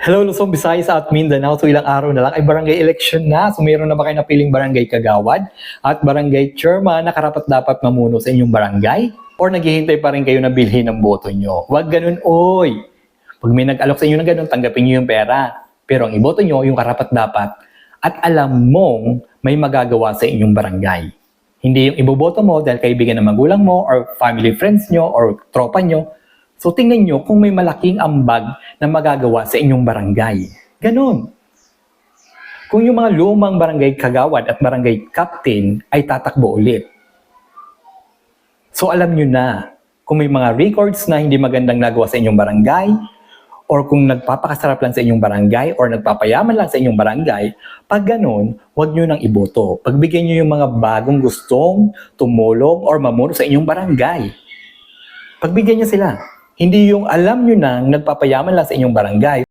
Hello Luzon, Visayas at Mindanao. So ilang araw na lang ay barangay election na. So mayroon na ba kayo napiling barangay kagawad at barangay chairman na karapat-dapat mamuno sa inyong barangay? Or naghihintay pa rin kayo na bilhin ang boto nyo? Huwag ganun, oy! Pag may nag-alok sa inyo ng ganun, tanggapin nyo yung pera. Pero ang iboto nyo, yung karapat-dapat at alam mong may magagawa sa inyong barangay. Hindi yung iboboto mo dahil kaibigan ng magulang mo or family friends nyo or tropa nyo. So tingnan nyo kung may malaking ambag na magagawa sa inyong barangay. Ganon. Kung yung mga lumang barangay kagawad at barangay captain ay tatakbo ulit. So alam nyo na kung may mga records na hindi magandang nagawa sa inyong barangay or kung nagpapakasarap lang sa inyong barangay or nagpapayaman lang sa inyong barangay, pag ganon, huwag nyo nang iboto. Pagbigyan nyo yung mga bagong gustong tumulong or mamuno sa inyong barangay. Pagbigyan nyo sila. Hindi yung alam nyo nang nagpapayaman lang sa inyong barangay